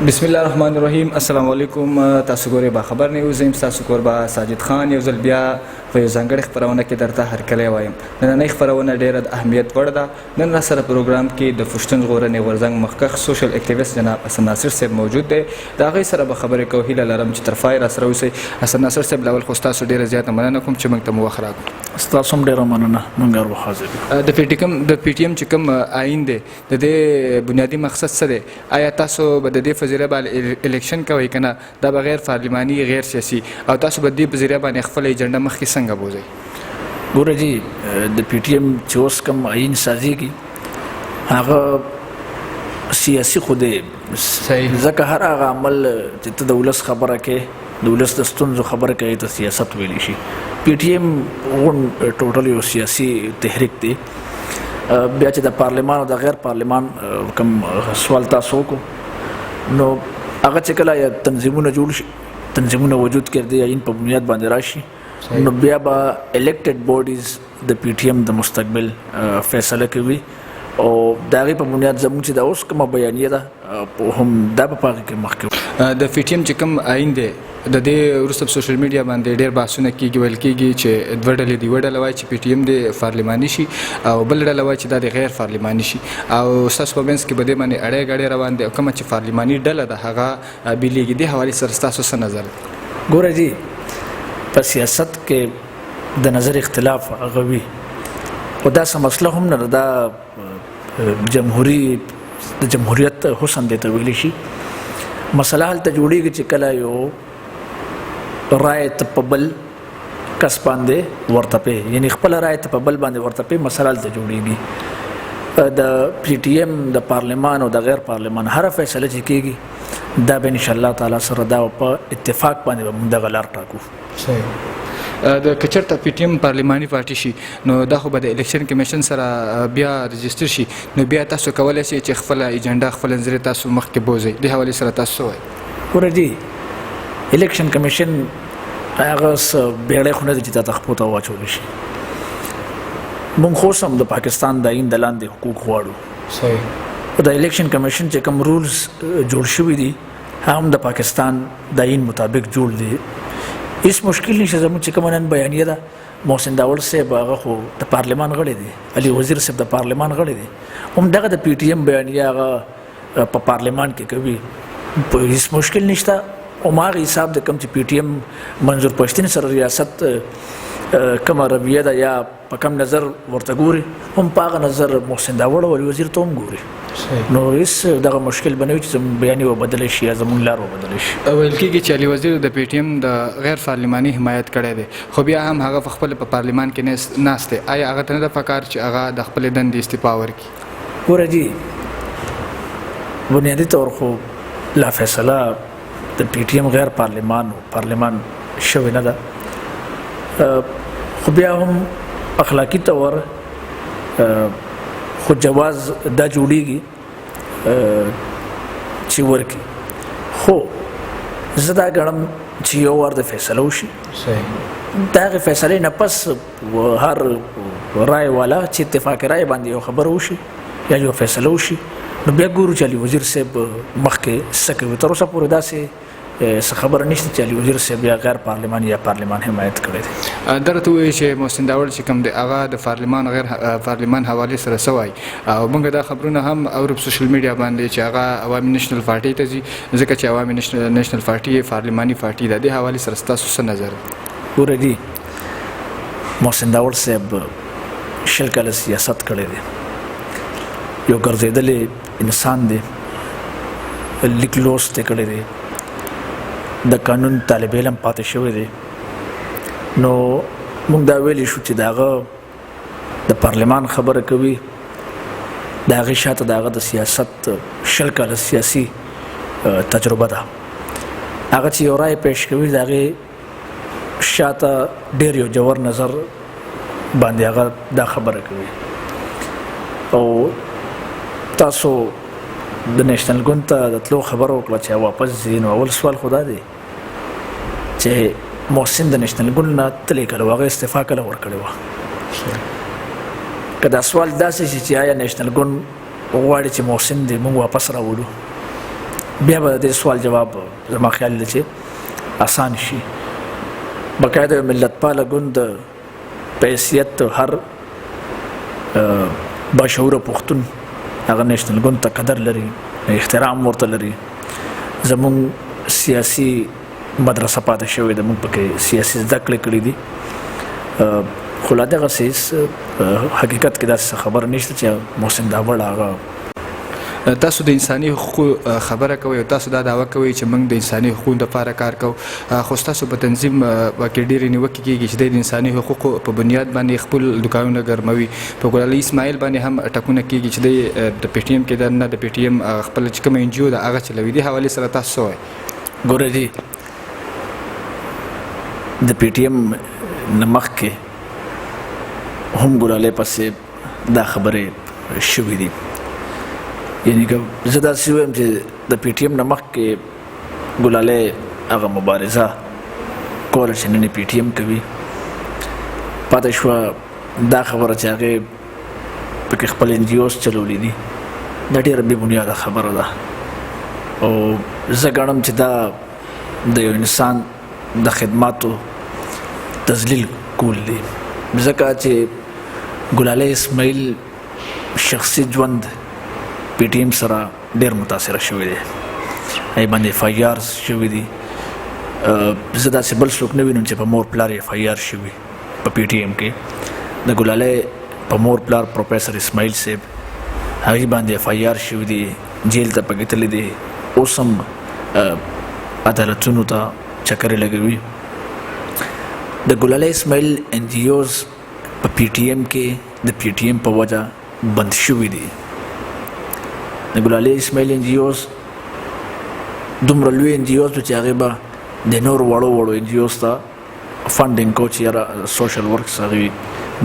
بسم الله الرحمن الرحیم. السلام علیکم. تاسو ګورئ باخبر نیوز. یم ستاسو کوربه ساجد خان. یو ځل بیا په یو ځانګړې خپرونه کې درته هرکلی وایم. نننۍ خپرونه ډېره د اهمیت وړ ده. نن راسره پروګرام کې د پښتون ژغورنې غورځنګ مخکښ سوشل اکټیویسټ جناب حسن ناصر صاحب موجود دی. د هغوی سره به خبرې کوو. هیله لرم چې تر پای راسره اوسئ. حسن ناصر صاحب، لاول خو ستاسو ډېره زیاته مننه کوم چې موږ ته مو وخت راکړو. ستاسو هم ډېره مننه. موږ هر وخت حاضر یو. د پی ټي ایم چې کوم آیین دی د دې بنیادي مقصد څه دی؟ آیا تاسو به د دې په ذریعه باندې الیکشن کوئ که نه؟ دا به غیر پارلماني غیر سیاسي او تاسو به د دې په ذریعه باندې خپله ایجنډه مخکې څنګه بوځئ؟ ګوره جي، د پی ټي ایم چې اوس کوم آیین سازېږي هغه سیاسي خو دی. ځکه هر هغه عمل چې ته د ولس خبره کوې، د ولس د ستونزو خبره کوې، ته سیاست ویلی شي. پی ټي ایم غونډ ټوټل یو سیاسي تحریک دی. بیا چې د پارلمان او د غیر پارلمان کوم سوال تاسو وکړو، نو هغه چې کله یا تنظیمونه جوړ شي، تنظیمونه وجود کې د آیین په بنیاد باندې راشي، نو بیا به الیکټډ باډیز د پی ټي ایم د مستقبل فیصله کوي او د هغې په بنیاد زموږ چې دا اوس کومه بیانیه ده هم دا به په هغې کې مخکې د پی ټي ایم چې کوم آیین دی د دې وروسته په سوشل میډیا باندې ډېر بحثونه کېږي. ویل کېږي چې دوه ډلې دي. یوه ډله وایي چې پی ټي ایم د پارلماني شي او بل ډله وایي چې دا د غیر پارلماني شي او ستاسو په منځ کې به دې باندې اړی ګړی روان دی او کومه چې پارلماني ډله ده هغه بیلېږي. دې حوالې سره ستاسو څه نظر دی؟ ګوره جي، په سیاست کې د نظر اختلاف هغه وي او داسې مسله هم نه ده. د جمهوریت حسن دی ته ویلی شي. مسله هلته جوړېږي چې کله یو رایې ته په بل کس باندې ورته پې، یعنې خپله رایې ته په بل باندې ورته پې، مسله هلته جوړېږي. د پی ټي ایم د پارلمان او د غیر پارلمان هره فیصله چې کېږي دا به انشاءالله تعالی سره دا په اتفاق باندې به موږ دغه لار ټاکو. د که چېرته پی ټي ایم پارلماني پارټي شي نو دا خو به د الیکشن کمیشن سره بیا رجسټر شي، نو بیا تاسو کولی شئ چې خپله ایجنډا خپله نظریه تاسو مخکې بوځئ. دې حوالې سره تاسو څه وایئ؟ ګوره جي، الیکشن کمیشن هغه څه بیړی خو نه دی چې تا ته خپو ته واچولی شي. موږ خو اوس هم د پاکستان د آیین د لاندې حقوق غواړو. د الیکشن کمیشن چې کوم رولز جوړ شوي دي هغه هم د پاکستان د آیین مطابق جوړ دي. هیڅ مشکل نشته. زموږ چې کومه نن بیانیه ده، محسن داول صاحب هغه خو د پارلمان غړی دی، علي وزیر صاحب د پارلمان غړی دی، همدغه د پی ټي ایم بیانیه هغه په پارلمان کې کوي. هیڅ مشکل نشته. هماغه حساب د کوم چې پی ټي ایم منظور پښتین سره ریاست کومه رویه ده یا په کوم نظر ورته ګوري، هم په هغه نظر محسن داول او علي وزیر ته هم ګوري. نو هیڅ دغه مشکل به نه وي چې زموږ بیانیه وبدلی شي یا زموږ لار وبدلی شي. ویل کېږي چې علي وزیر د پی ټي ایم د غیر پارلماني حمایت کړی دی، خو بیا هم هغه په خپل په پارلمان کې ناست دی. آیا هغه ته نه ده پکار چې هغه د خپلې دندې استعفا ورکړي؟ ګوره جي، بنیادي طور خو لا فیصله د پی ټي ایم غیر پارلمان شوې نه ده، خو بیا هم اخلاقي طور خو جواز دا جوړیږي چې ورکړي. خو زه دا ګڼم چې یو وار د فیصله وشي، د هغې فیصلې نه پس هر رای والا چې اتفاق رای باندې یو خبره وشي یا یو فیصله وشي، نو بیا ګورو چې علي وزیر صاحب مخکې څه کوي. تر اوسه پورې داسې څه خبره نشته چې علي وزیر صاحب یا غیر پارلمان یا پارلمان حمایت کړی دی. دا راته ووایي چې محسن داول چې کوم دی هغه د پارلمان غیر پارلمان حوالې سره څه وایي، او موږ دا خبرونه هم اورو په سوشل میډیا باندې چې هغه عوامي نیشنل پارټۍ ته ځي، ځکه چې عوامي نیشنل پارټي پارلماني پارټي ده. دې حوالې سره ستاسو څه نظر دی؟ ګوره جي، محسن داول صاحب 20 کاله سیاست کړی دی، یو ګرځېدلی انسان دی، لیک لوست یې کړی دی، د قانون طالب علم پاتې شوی دی. نو موږ دا ویلی شو چې د هغه د پارلمان خبره کوي، د هغې شاته د هغه د سیاست 20 کاله سیاسي تجربه ده. هغه چې یو رای پیش کوي د هغې شاته ډېر یو جوور نظر باندې هغه دا خبره کوي. او تاسو د نیشنل ګوند ته د تلو خبره وکړه چې واپس ځي، نو اول سوال خو دا دی چې محسن د نیشنل ګوند نه تللی کله و، هغه استعفا کله ورکړې وه؟ که دا سوال داسې شي چې آیا نیشنل ګوند غواړي چې محسن دې موږ واپس راولو، بیا به د دې سوال جواب زما خیال دی چې آسان شي. باقاعده ملت پاله ګوند په حیثیت هر باشعوره پښتون هغه نیشنل ګوند ته قدر لري، احترام ورته لري. زمونږ سیاسي مدرسه پاتې شوې ده، موږ پکې سیاسي زده کړې کړې دي، خو لا دغه سیس حقیقت کې داسې خبر نشته چې محسن داوړ هغه. تاسو د انساني حقوقو خبره کوئ او تاسو دا دعوه کوئ چې موږ د انساني حقوقو لپاره کار کوو، خو ستاسو په تنظیم کې ډېرې نیوکې کېږي چې د انساني حقوقو په بنیاد باندې خپل دوکانونه ګرموي. په ګل علي اسماعیل باندې هم ټکونه کېږي چې د پی ټي ایم کې دننه د پی ټي ایم خپل چې کوم NGO ده هغه چلوي. دې حوالې سره تاسو څه وایئ؟ ګوره جي د پی ټي ایم نه مخکې هم ګلالی پسې دا خبرې شوي دي. یعنی که زه داسې ووایم چې د پی ټي ایم نه مخکې ګلالی هغه مبارزه کوله چې نن پی ټي ایم کوي، پاتې شوه دا خبره چې هغې پکې خپل NGOs چلولی دي، دا ډېره بې بنیاده خبره ده. او زه ګڼم چې دا د یو انسان د خدماتو تذلیل کول دي، ځکه چې ګلالی اسماعیل شخصي ژوند پی ټي ایم سره ډېر متاثره شوی دی، هغې باندې FIRs شوي دي. زه داسې بل څوک نه وینم چې په مور پلار یې FIR شوي په پی ټي ایم کې. د ګلالی په مور پلار پروفیسر اسماعیل صاحب هغې باندې FIR شوي دي، جیل ته پکې تللی دی، اوس هم عدالتونو ته چکرې لګوي. د ګلالی اسماعیل NGOs په پی ټي ایم کې د پی ټي ایم په وجه بند شوي دي. د ګلالی اسماعیل NGOs دومره لوی NGOs چې هغې به د نورو وړو NGOs ته فنډینګ کو چې یاره سوشل ورکس هغې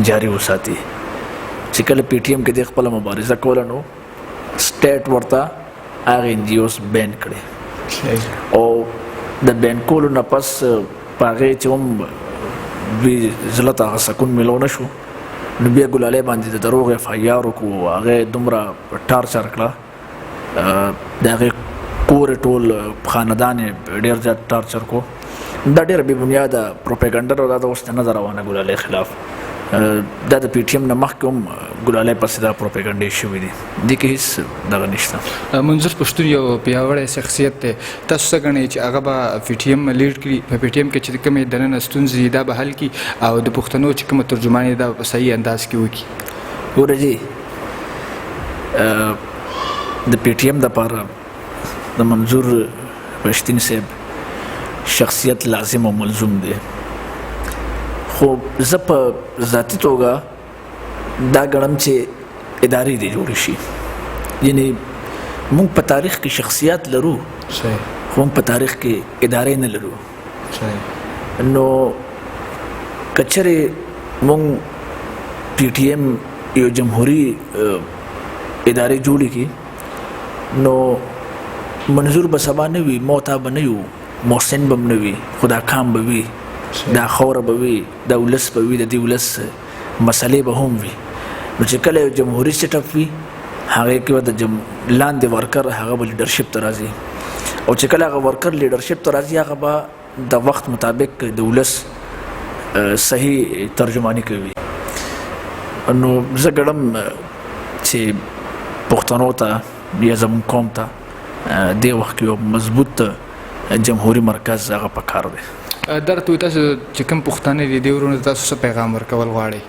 جاري وساتي. چې کله پی ټي ایم کې د خپله مبارزه کوله نو سټیټ ورته هغې NGOs بین کړې، او د بین کولو نه پس په هغې چې هم دوی زړه ته هغه سکون میلو نه شو، نو بیا ګلالی باندې د دروغ FIR وکړو، هغې دومره ټارچر کړه، د هغې کور ټول خاندان یې ډېر زیات ټارچر کو. دا ډېره بې بنیاده پروپیګنډه ده، دا اوس نه ده روانه ګلالی خلاف. دا د پی ټي ایم نه مخکې هم ګلالی پسې دا پروپیګنډې شوي دي، دې کې هېڅ دغه نشته. منظور پښتون یو پیاوړی شخصیت دی، تاسو څه ګڼئ چې هغه به پی ټي ایم لیډ کړي، په پی ټي ایم کې چې کومې دننه ستونزې دا به حل کړي او د پښتنو چې کومه ترجماني دا په صحیح انداز کې وکړي؟ ګوره جي د پی ټي ایم دپاره د منظور پښتین صاحب شخصیت لازم او ملزوم دی، خو زه په ذاتي توګه دا ګڼم چې ادارې دې جوړې شي. یعنې موږ په تاریخ کې شخصیات لرو، خو موږ په تاریخ کې ادارې نه لرو. نو که چېرې موږ پی ټي ایم یو جمهوري ادارې جوړې کړي نو منظور به سبا نه وي، موتا به نه یو، محسن به نه وي، خو دا کام به وي، دا خوره به وي، دا ولس به وي، د دې ولس مسلې به هم وي. نو چې کله یو جمهوري سیټ اپ وي هغې کې به د لاندې ورکر هغه به لیډرشپ ته راځي، او چې کله هغه ورکر لیډرشپ ته راځي هغه به د وخت مطابق د ولس صحیح ترجماني کوي. نو زه ګڼم چې پښتنو ته یا زموږ قوم ته دې وخت کې یو مضبوط جمهوري مرکز هغه پکار دی. درته وایي تاسو چې کوم پښتانه دي دې ورونو ته تاسو څه پیغام ورکول غواړئ؟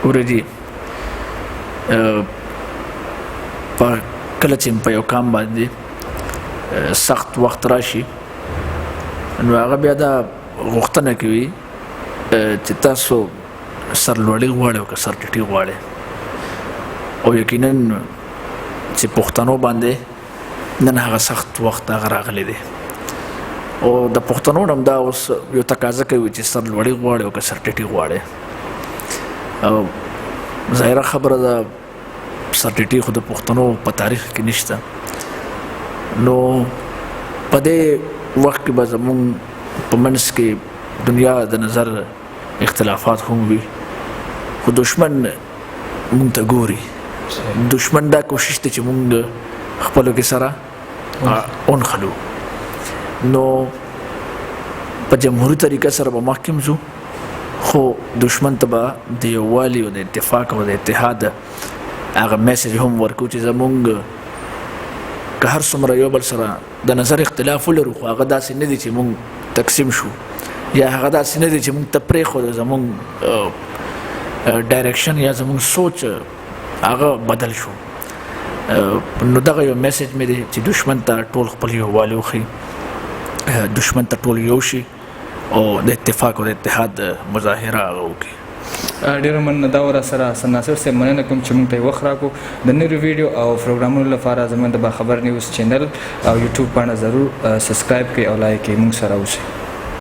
ورجي کله چې په یو کام باندې سخت وخت راشي نو هغه بیا دا غوښتنه کوي چې تاسو سرلوړي غواړئ او که سرټیټي غواړئ، او یقینا چې پښتنو باندې نن هغه سخت وخت هغه راغلی دی، او د پښتنو هم دا اوس یو تقاضا کوي چې سرلوړي غواړئ او که سرټیټي غواړئ. او ظاهره خبره ده سرټیټي خو د پښتنو په تاریخ کې نشته، نو په دې وخت کې به زموږ په منځ کې دنیا د نظر اختلافات هم وي، خو دشمن موږ ته ګوري. دشمن دا کوشش دی چې موږ خپلو کې سره ونښلو. نو په جمهوري طریقه سره به مخکې ځو، خو دشمن ته به د یووالي او د اتفاق او د اتحاد هغه میسج هم ورکو چې زمونږ که هر څومره یو بل سره د نظر اختلاف ولرو، خو هغه داسې نه دی چې مونږ تقسیم شو، یا هغه داسې نه دی چې مونږ ته پرېښود زمونږ ډایرکشن یا زمونږ سوچ هغه بدل شو. نو دغه یو میسج مې دی چې دشمن ته ټول خپل یووالی وښیي، دشمن ته ټول یو شي او د اتفاق او د اتحاد مظاهره هغه وکړي. ډېره مننه. دا ور سره حسن ناصر صاحب مننه کوم چې موږ ته وخت راکړو. د نورو ویډیو او پروګرامونو لپاره زموږ د باخبر نیوز چینل او یوټیوب باندې ضرور سبسکرایب کړئ او لایک کړئ. موږ سره اوسئ.